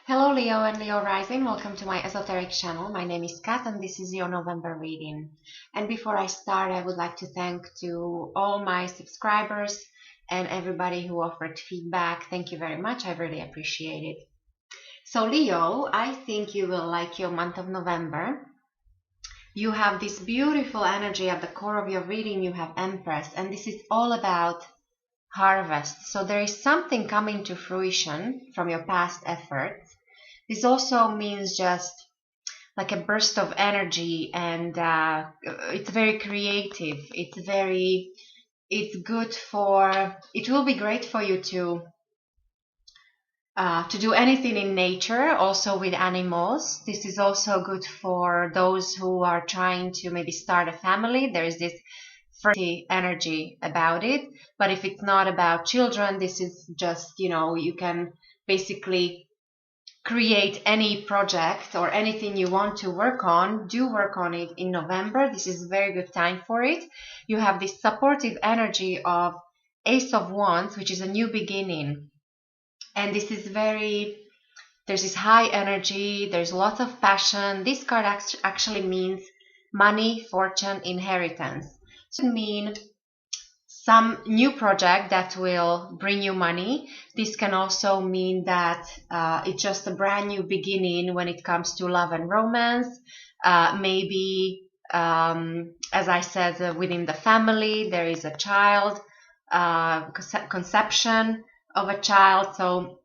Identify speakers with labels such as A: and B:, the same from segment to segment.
A: Hello Leo and Leo Rising, welcome to my esoteric channel. My name is Kat and this is your November reading. And before I start, I would like to thank to all my subscribers and everybody who offered feedback. Thank you very much, I really appreciate it. So Leo, I think you will like your month of November. You have this beautiful energy at the core of your reading. You have Empress, and this is all about harvest. So there is something coming to fruition from your past efforts. This also means just like a burst of energy, and it's very creative. It's good for, it will be great for you to do anything in nature, also with animals. This is also good for those who are trying to maybe start a family. There is this fertility energy about it. But if it's not about children, this is just, you can basically create any project or anything you want to work on. Do work on it in November. This is a very good time for it. You have this supportive energy of Ace of Wands, which is a new beginning. And this is there's this high energy, there's lots of passion. This card actually means money, fortune, inheritance. So it means some new project that will bring you money. This can also mean that it's just a brand new beginning when it comes to love and romance. Maybe, as I said, within the family, there is a child, conception of a child. So,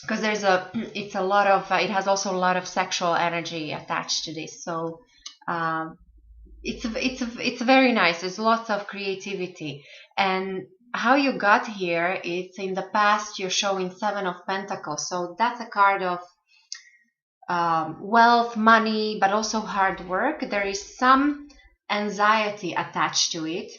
A: because it has also a lot of sexual energy attached to this. So, it's very nice. There's lots of creativity. And how you got here, it's in the past you're showing Seven of Pentacles. So that's a card of wealth, money, but also hard work. There is some anxiety attached to it.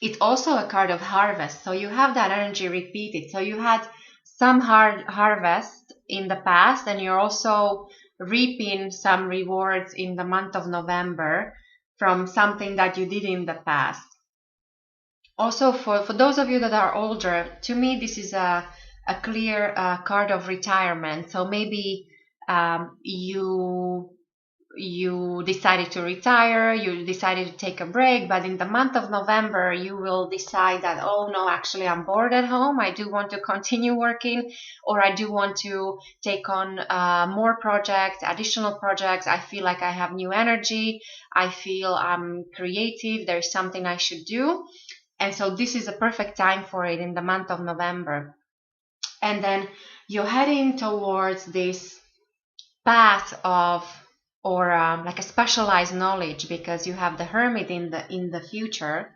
A: It's also a card of harvest. So you have that energy repeated. So you had some harvest in the past, and you're also reaping some rewards in the month of November from something that you did in the past. Also, for those of you that are older, to me this is a clear card of retirement. So maybe you decided to retire, you decided to take a break, but in the month of November you will decide that, oh no, actually I'm bored at home, I do want to continue working, or I do want to take on more projects, additional projects. I feel like I have new energy, I feel I'm creative, there's something I should do. And so this is a perfect time for it in the month of November. And then you're heading towards this path of, or like a specialized knowledge, because you have the Hermit in the future.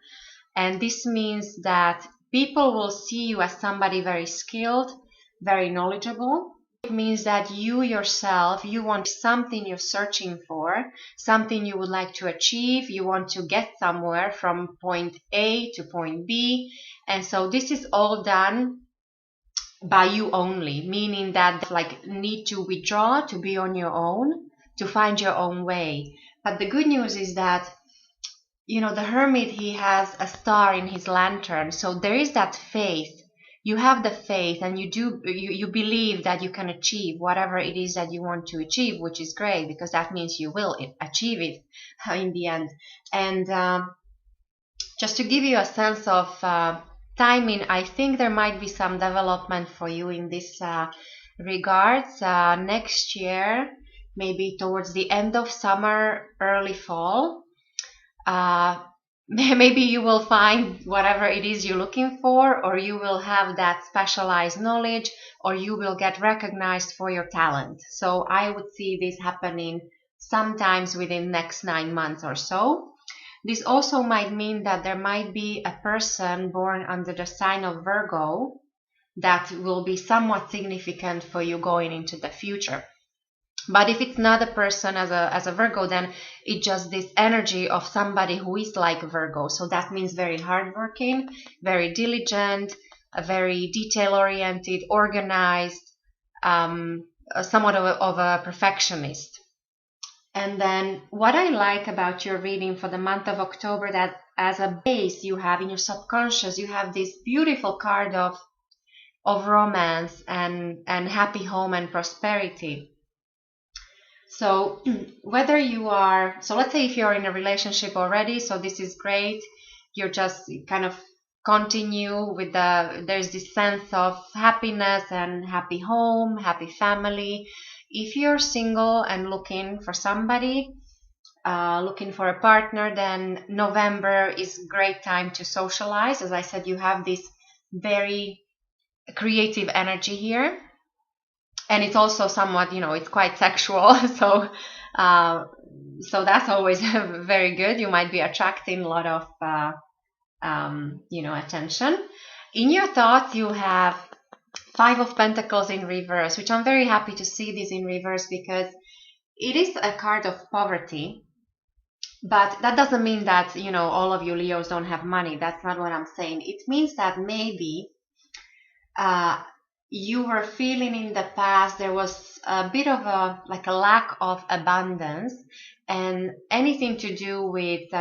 A: And this means that people will see you as somebody very skilled, very knowledgeable. It means that you yourself, you want something you're searching for, something you would like to achieve, you want to get somewhere from point A to point B. And so this is all done by you only, meaning that like need to withdraw, to be on your own, to find your own way. But the good news is that, the Hermit, he has a star in his lantern. So there is that faith. You have the faith, and you believe that you can achieve whatever it is that you want to achieve, which is great, because that means you will achieve it in the end. And just to give you a sense of timing, I think there might be some development for you in this regards next year, maybe towards the end of summer, early fall. Maybe you will find whatever it is you're looking for, or you will have that specialized knowledge, or you will get recognized for your talent. So I would see this happening sometimes within next 9 months or so. This also might mean that there might be a person born under the sign of Virgo that will be somewhat significant for you going into the future. But if it's not a person as a Virgo, then it's just this energy of somebody who is like Virgo. So that means very hardworking, very diligent, very detail-oriented, organized, somewhat of a perfectionist. And then what I like about your reading for the month of October, that as a base you have in your subconscious, you have this beautiful card of of romance and happy home and prosperity. So whether you are, so let's say if you're in a relationship already, so this is great. You're just kind of continue with there's this sense of happiness and happy home, happy family. If you're single and looking for somebody, looking for a partner, then November is a great time to socialize. As I said, you have this very creative energy here, and it's also somewhat, it's quite sexual. Uh, so that's always very good. You might be attracting a lot of attention. In your thoughts, you have Five of Pentacles in reverse, which I'm very happy to see this in reverse because it is a card of poverty. But that doesn't mean that, all of you Leos don't have money. That's not what I'm saying. It means that maybe you were feeling in the past there was a bit of a lack of abundance, and anything to do with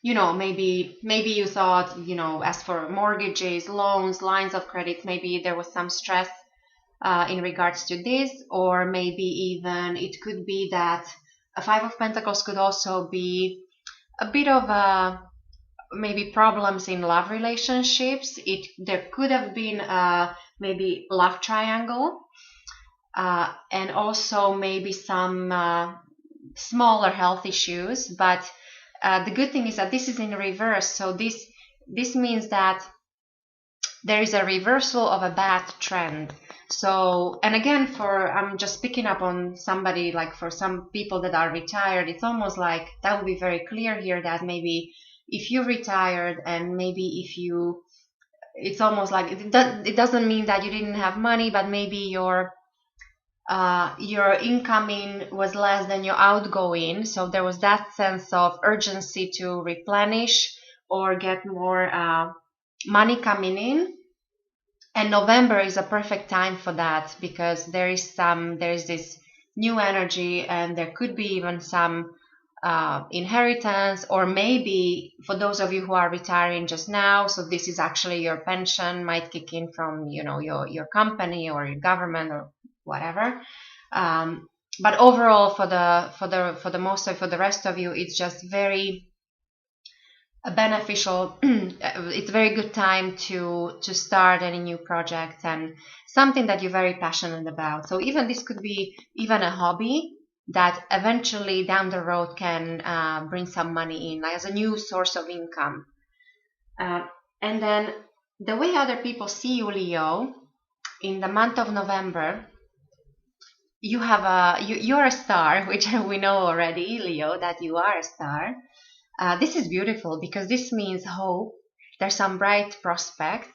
A: maybe you thought, as for mortgages, loans, lines of credit, maybe there was some stress in regards to this, or maybe even it could be that a Five of Pentacles could also be a bit of a maybe problems in love relationships. There could have been maybe love triangle, and also maybe some smaller health issues. But the good thing is that this is in reverse, so this means that there is a reversal of a bad trend. So, and again, I'm just picking up on somebody, like for some people that are retired, it's almost like that would be very clear here that maybe if you retired and maybe it's almost like it doesn't mean that you didn't have money, but maybe your incoming was less than your outgoing. So there was that sense of urgency to replenish or get more money coming in. And November is a perfect time for that because there's this new energy, and there could be even some inheritance, or maybe for those of you who are retiring just now, so this is actually your pension might kick in from your company or your government or whatever. But overall, for the most of for the rest of you, it's just very beneficial. It's a very good time to start any new project and something that you're very passionate about. So even this could be even a hobby that eventually down the road can bring some money in as a new source of income. And then the way other people see you, Leo, in the month of November, you're a star, which we know already, Leo, that you are a star. This is beautiful because this means hope. There's some bright prospects.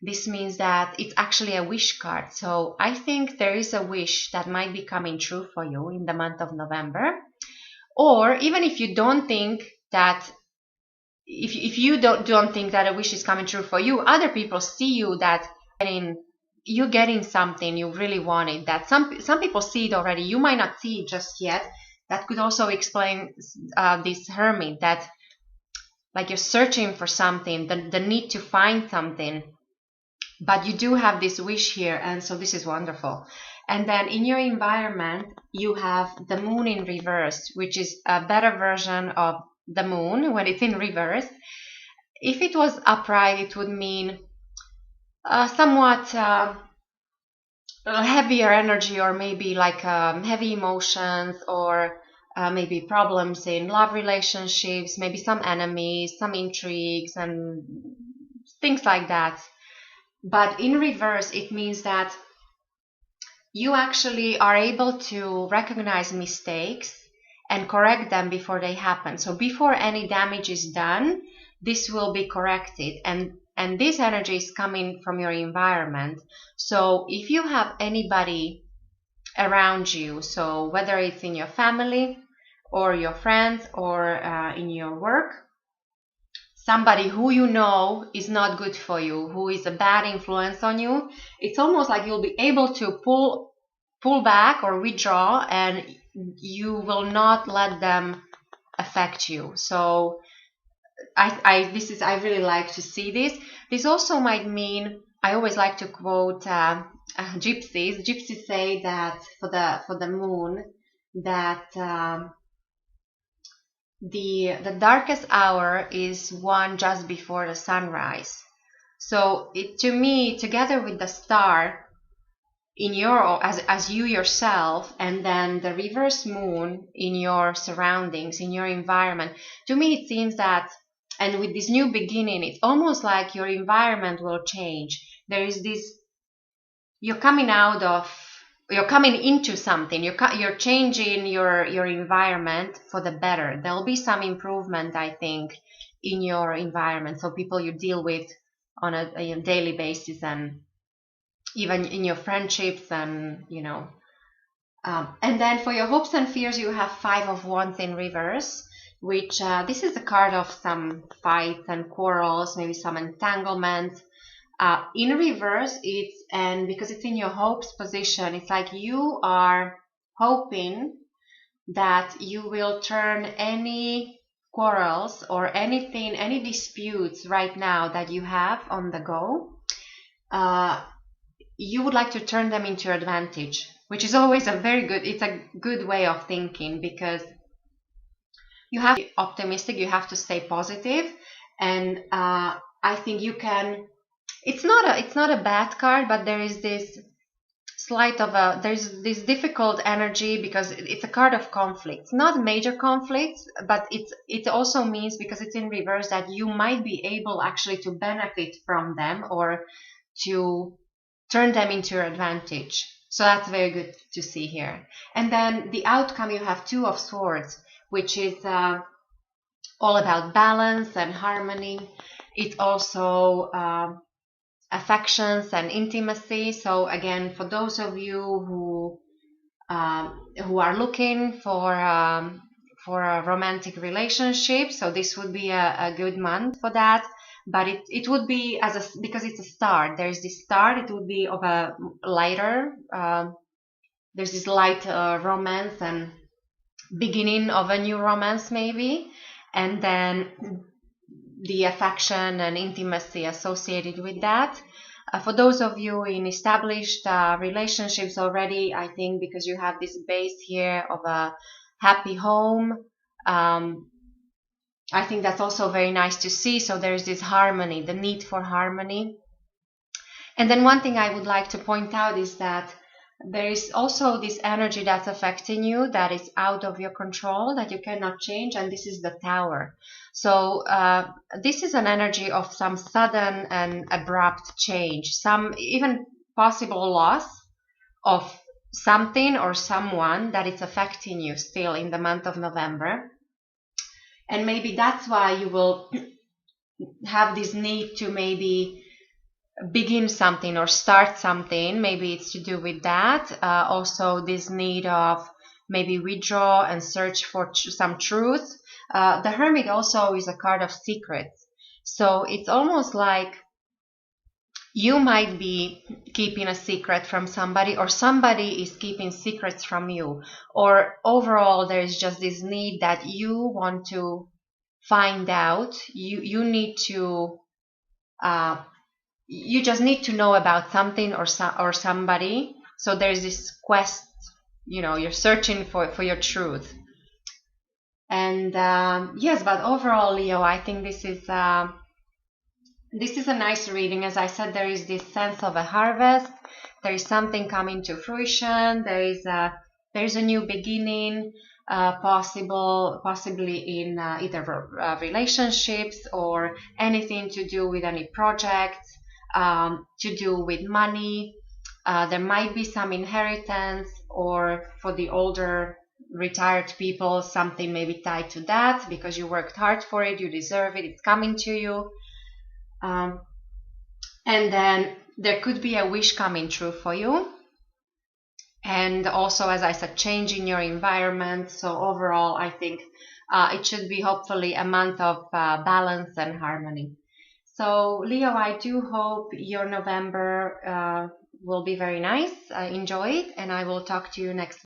A: This means that it's actually a wish card. So I think there is a wish that might be coming true for you in the month of November. Or even if you don't think that, if you don't think that a wish is coming true for you, other people see you that you're getting something you really wanted. That some people see it already. You might not see it just yet. That could also explain this Hermit, that like you're searching for something, the need to find something, but you do have this wish here, and so this is wonderful. And then in your environment, you have the Moon in reverse, which is a better version of the Moon when it's in reverse. If it was upright, it would mean somewhat heavier energy, or maybe like heavy emotions, or maybe problems in love relationships, maybe some enemies, some intrigues, and things like that. But in reverse, it means that you actually are able to recognize mistakes and correct them before they happen. So before any damage is done, this will be corrected. And this energy is coming from your environment. So if you have anybody around you, so whether it's in your family or your friends or in your work, somebody who you know is not good for you, who is a bad influence on you, it's almost like you'll be able to pull back or withdraw, and you will not let them affect you. So I really like to see this. This also might mean I always like to quote gypsies. Gypsies say that for the moon, that the darkest hour is one just before the sunrise. So it, to me, together with the star in your, as you yourself, and then the reverse moon in your surroundings, in your environment, to me it seems that, and with this new beginning, it's almost like your environment will change. There is this, you're coming out of, you're coming into something, you're changing your environment for the better. There'll be some improvement, I think, in your environment, so people you deal with on a daily basis, and even in your friendships, and and then for your hopes and fears, you have Five of Wands in reverse, which this is a card of some fights and quarrels, maybe some entanglement. In reverse, and because it's in your hopes position, it's like you are hoping that you will turn any quarrels or anything, any disputes right now that you have on the go. You would like to turn them into your advantage, which is always it's a good way of thinking, because you have to be optimistic, you have to stay positive, and I think you can. It's not a bad card, but there is this there's this difficult energy, because it's a card of conflicts, not major conflicts, but it also means, because it's in reverse, that you might be able actually to benefit from them, or to turn them into your advantage. So that's very good to see here. And then the outcome, you have Two of Swords, which is all about balance and harmony. It's also affections and intimacy. So again, for those of you who are looking for a romantic relationship, so this would be a good month for that. But it would be because it's a start. There's this start. It would be of a lighter. There's this light romance and beginning of a new romance, maybe, and then the affection and intimacy associated with that. For those of you in established relationships already, I think because you have this base here of a happy home, I think that's also very nice to see. So there's this harmony, the need for harmony. And then one thing I would like to point out is that there is also this energy that's affecting you that is out of your control, that you cannot change, and this is the Tower. So this is an energy of some sudden and abrupt change, some even possible loss of something or someone that is affecting you still in the month of November. And maybe that's why you will have this need to maybe begin something or start something. Maybe it's to do with that. Also this need of maybe withdraw and search for some truth. The Hermit also is a card of secrets. So it's almost like you might be keeping a secret from somebody, or somebody is keeping secrets from you, or overall there is just this need that you want to find out. You need to you just need to know about something or somebody. So there's this quest, you're searching for your truth. And yes, but overall, Leo, I think this is a nice reading. As I said, there is this sense of a harvest. There is something coming to fruition. There is a new beginning, possibly in either relationships or anything to do with any projects, to do with money. There might be some inheritance, or for the older retired people, something maybe tied to that, because you worked hard for it, you deserve it, it's coming to you. And then there could be a wish coming true for you. And also, as I said, changing your environment. So overall, I think it should be hopefully a month of balance and harmony. So Leo, I do hope your November will be very nice. Enjoy it, and I will talk to you next